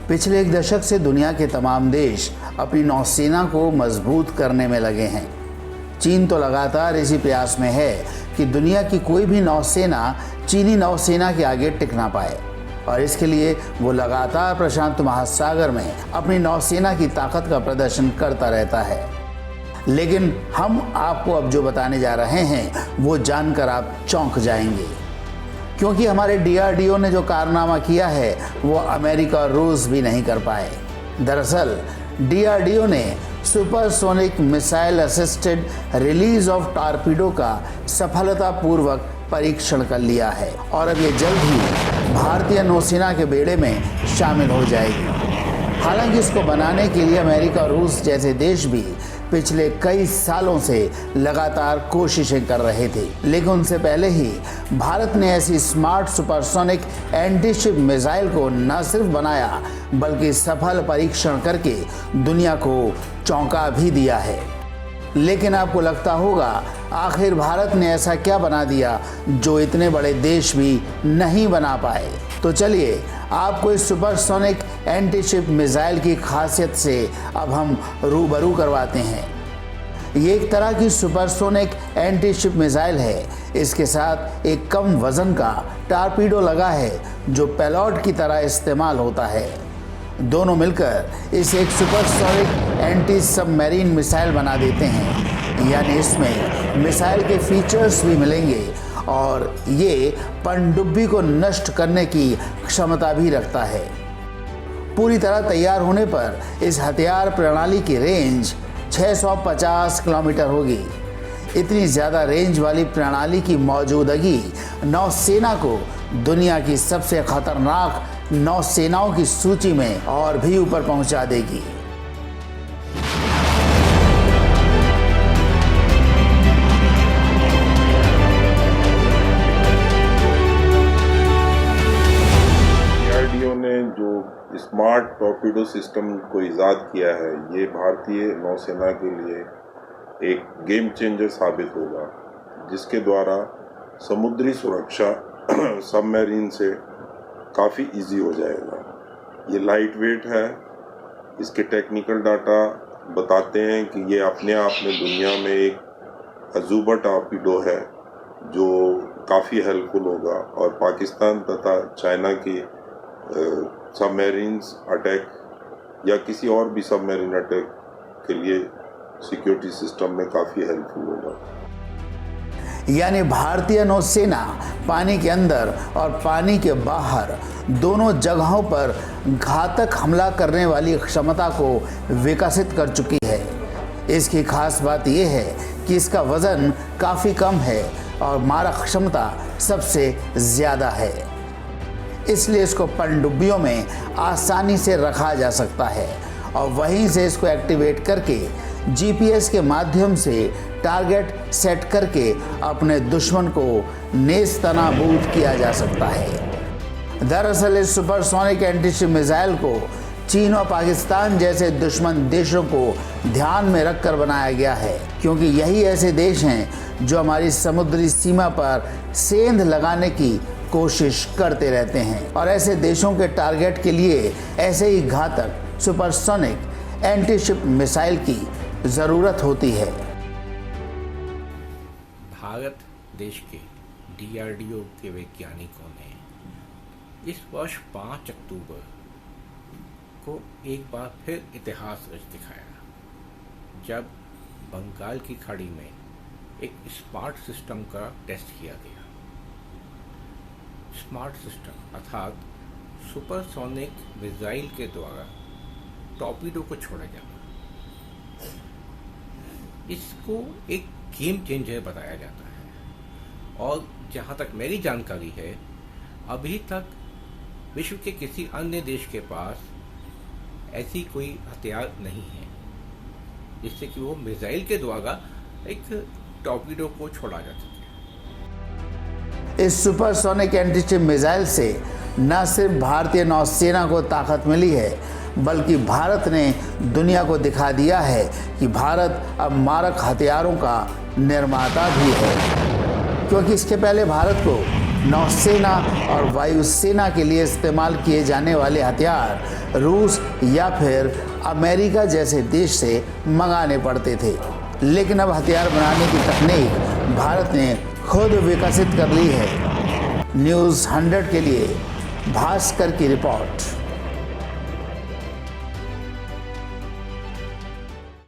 पिछले एक दशक से दुनिया के तमाम देश अपनी नौसेना को मजबूत करने में लगे हैं। चीन तो लगातार इसी प्रयास में है कि दुनिया की कोई भी नौसेना चीनी नौसेना के आगे टिक ना पाए, और इसके लिए वो लगातार प्रशांत महासागर में अपनी नौसेना की ताकत का प्रदर्शन करता रहता है। लेकिन हम आपको अब जो बताने जा रहे हैं वो जानकर आप चौंक जाएंगे, क्योंकि हमारे DRDO ने जो कारनामा किया है वो अमेरिका और रूस भी नहीं कर पाए। दरअसल DRDO ने supersonic missile assisted release of torpedo का सफलतापूर्वक परीक्षण कर लिया है और अब ये जल्द ही भारतीय नौसेना के बेड़े में शामिल हो जाएगी। हालांकि इसको बनाने के लिए अमेरिका और रूस जैसे देश भी पिछले कई सालों से लगातार कोशिशें कर रहे थे, लेकिन उनसे पहले ही भारत ने ऐसी स्मार्ट सुपरसोनिक एंटीशिप मिसाइल को न सिर्फ बनाया बल्कि सफल परीक्षण करके दुनिया को चौंका भी दिया है। लेकिन आपको लगता होगा आखिर भारत ने ऐसा क्या बना दिया जो इतने बड़े देश भी नहीं बना पाए। तो चलिए आपको इस सुपरसोनिक एंटीशिप मिसाइल की खासियत से अब हम रूबरू करवाते हैं। ये एक तरह की सुपरसोनिक एंटीशिप मिसाइल है। इसके साथ एक कम वजन का टॉर्पीडो लगा है जो पेलोड की तरह इस्तेमाल होता है। दोनों मिलकर इसे एक सुपरसोनिक एंटी सबमरीन मिसाइल बना देते हैं, यानी इसमें मिसाइल के फीचर्स भी मिलेंगे और ये पनडुब्बी को नष्ट करने की क्षमता भी रखता है। पूरी तरह तैयार होने पर इस हथियार प्रणाली की रेंज 650 किलोमीटर होगी। इतनी ज़्यादा रेंज वाली प्रणाली की मौजूदगी नौसेना को दुनिया की सबसे खतरनाक नौसेनाओं की सूची में और भी ऊपर पहुंचा देगी। DRDO ने जो स्मार्ट टॉर्पीडो सिस्टम को इजाद किया है, ये भारतीय नौसेना के लिए एक गेम चेंजर साबित होगा, जिसके द्वारा समुद्री सुरक्षा सबमरीन से काफ़ी इजी हो जाएगा। ये लाइट वेट है। इसके टेक्निकल डाटा बताते हैं कि ये अपने आप में दुनिया में एक अजूबा टॉर्पीडो है जो काफ़ी हेल्पफुल होगा और पाकिस्तान तथा चाइना की सबमरीन्स अटैक या किसी और भी सबमरीन अटैक के लिए सिक्योरिटी सिस्टम में काफ़ी हेल्पफुल होगा। यानी भारतीय नौसेना पानी के अंदर और पानी के बाहर दोनों जगहों पर घातक हमला करने वाली क्षमता को विकसित कर चुकी है। इसकी खास बात यह है कि इसका वजन काफ़ी कम है और मारक क्षमता सबसे ज़्यादा है, इसलिए इसको पनडुब्बियों में आसानी से रखा जा सकता है और वहीं से इसको एक्टिवेट करके GPS के माध्यम से टारगेट सेट करके अपने दुश्मन को नेस्तनाबूद किया जा सकता है। दरअसल इस सुपरसोनिक एंटीशिप मिसाइल को चीन और पाकिस्तान जैसे दुश्मन देशों को ध्यान में रखकर बनाया गया है, क्योंकि यही ऐसे देश हैं जो हमारी समुद्री सीमा पर सेंध लगाने की कोशिश करते रहते हैं और ऐसे देशों के टारगेट के लिए ऐसे ही घातक सुपरसोनिक एंटीशिप मिसाइल की ज़रूरत होती है। भारत देश के DRDO के वैज्ञानिकों ने इस वर्ष 5 अक्टूबर को एक बार फिर इतिहास रच दिखाया, जब बंगाल की खाड़ी में एक स्मार्ट सिस्टम का टेस्ट किया गया। स्मार्ट सिस्टम अर्थात सुपरसोनिक मिसाइल के द्वारा टॉर्पीडो को छोड़ा जाना, इसको एक गेम चेंजर बताया जाता है। और जहाँ तक मेरी जानकारी है, अभी तक विश्व के किसी अन्य देश के पास ऐसी कोई हथियार नहीं है जिससे कि वो मिसाइल के द्वारा एक टॉर्पीडो को छोड़ा जा सके। इस सुपरसोनिक एंटीशिप मिसाइल से न सिर्फ भारतीय नौसेना को ताकत मिली है, बल्कि भारत ने दुनिया को दिखा दिया है कि भारत अब मारक हथियारों का निर्माता भी है, क्योंकि इसके पहले भारत को नौसेना और वायुसेना के लिए इस्तेमाल किए जाने वाले हथियार रूस या फिर अमेरिका जैसे देश से मंगाने पड़ते थे। लेकिन अब हथियार बनाने की तकनीक भारत ने खुद विकसित कर ली है। न्यूज़ 100 के लिए भास्कर की रिपोर्ट।